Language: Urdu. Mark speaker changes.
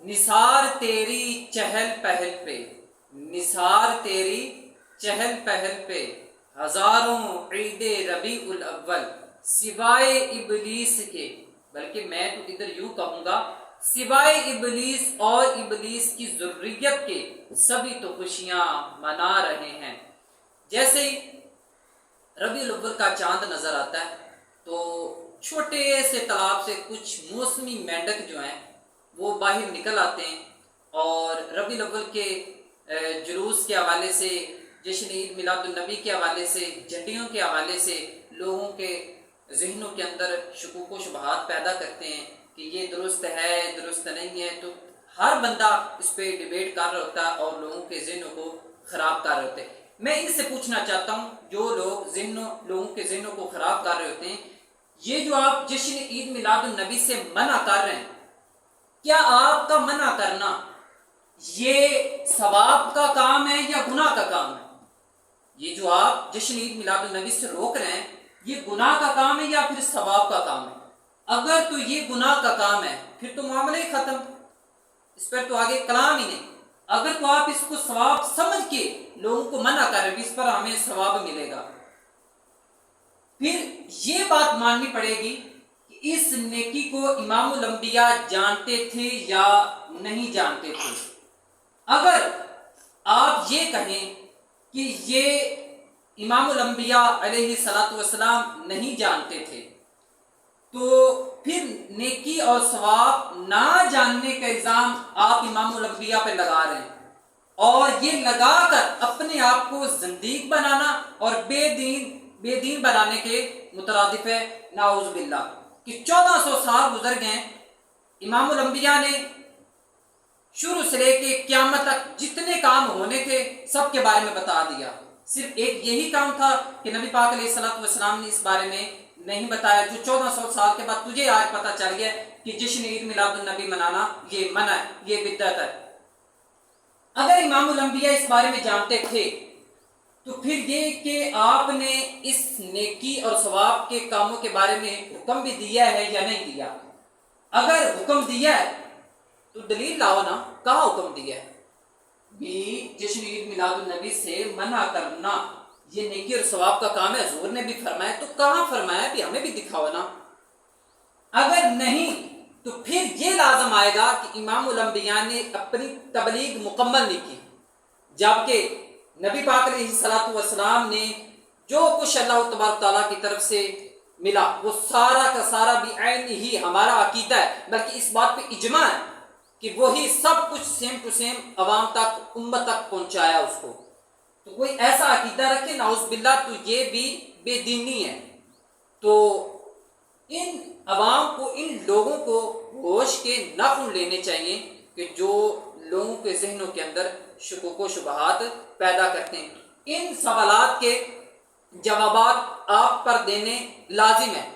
Speaker 1: نثار تیری چہل پہل پہ، نثار تیری چہل پہل پہ، ہزاروں عید ربیع الاول سوائے ابلیس کے، بلکہ میں تو ادھر یوں کہوں گا سوائے ابلیس اور ابلیس کی ذریت کے سبھی تو خوشیاں منا رہے ہیں۔ جیسے ہی ربیع الاول کا چاند نظر آتا ہے تو چھوٹے سے تالاب سے کچھ موسمی مینڈک جو ہیں وہ باہر نکل آتے ہیں، اور ربیع الاول کے جلوس کے حوالے سے، جشن عید میلاد النبی کے حوالے سے، جھنڈیوں کے حوالے سے لوگوں کے ذہنوں کے اندر شکوک و شبہات پیدا کرتے ہیں کہ یہ درست ہے، درست نہیں ہے، تو ہر بندہ اس پہ ڈیبیٹ کر رہا ہوتا ہے اور لوگوں کے ذہنوں کو خراب کر رہے ہوتے ہیں۔ میں ان سے پوچھنا چاہتا ہوں جو لوگ لوگوں کے ذہنوں کو خراب کر رہے ہوتے ہیں، یہ جو آپ جشن عید میلاد النبی سے منع کر رہے ہیں، کیا آپ کا منع کرنا یہ ثواب کا کام ہے یا گناہ کا کام ہے؟ یہ جو آپ جشن عید میلاد النبی سے روک رہے ہیں یہ گناہ کا کام ہے یا پھر ثواب کا کام ہے؟ اگر تو یہ گناہ کا کام ہے پھر تو معاملہ ہی ختم، اس پر تو آگے کلام ہی نہیں۔ اگر تو آپ اس کو ثواب سمجھ کے لوگوں کو منع کر رہے ہیں اس پر ہمیں ثواب ملے گا، پھر یہ بات ماننی پڑے گی کہ اس نیکی کو امام الانبیاء جانتے تھے یا نہیں جانتے تھے۔ اگر آپ یہ کہیں کہ یہ امام الانبیاء علیہ الصلوۃ والسلام نہیں جانتے تھے تو پھر نیکی اور ثواب نہ جاننے کا الزام آپ امام الانبیاء پہ لگا رہے ہیں، اور یہ لگا کر اپنے آپ کو زندیق بنانا اور بے دین بنانے کے مترادف ہے، نعوذ باللہ۔ کہ 1400 سال گزر گئے، امام الانبیاء نے شروع سے لے کے قیامت تک جتنے کام ہونے تھے سب کے بارے میں بتا دیا، صرف ایک یہی کام تھا کہ نبی پاک علیہ الصلوۃ والسلام نے اس بارے میں نہیں بتایا، جو 1400 سال کے بعد تجھے آج پتہ چل گیا کہ جشن عید میلاد النبی منانا یہ منع ہے، یہ بدعت ہے۔ اگر امام الانبیاء اس بارے میں جانتے تھے تو پھر یہ کہ آپ نے اس نیکی اور ثواب کے کاموں کے بارے میں حکم بھی دیا ہے یا نہیں دیا؟ اگر حکم دیا ہے تو دلیل لاؤ نا، کہاں حکم دیا ہے؟ بھی جشن عید میلاد النبی سے منع کرنا یہ نیکی اور ثواب کا کام ہے، حضور نے بھی فرمایا، تو کہاں فرمایا بھی ہمیں بھی دکھاؤ نا۔ اگر نہیں تو پھر یہ لازم آئے گا کہ امام الانبیاء نے اپنی تبلیغ مکمل نہیں کی، جبکہ نبی پاک علیہ الصلوۃ والسلام نے جو کچھ اللہ تبارک تعالیٰ کی طرف سے ملا وہ سارا کا سارا بھی عین ہی ہمارا عقیدہ ہے، بلکہ اس بات پہ اجماع ہے کہ وہی سب کچھ سیم ٹو سیم عوام تک، امت تک پہنچایا اس کو۔ تو کوئی ایسا عقیدہ رکھے نعوذ باللہ تو یہ بھی بے دینی ہے۔ تو ان عوام کو، ان لوگوں کو ہوش کے نخل لینے چاہیے کہ جو لوگوں کے ذہنوں کے اندر شکوک و شبہات پیدا کرتے ہیں۔ ان سوالات کے جوابات آپ پر دینے لازم ہیں۔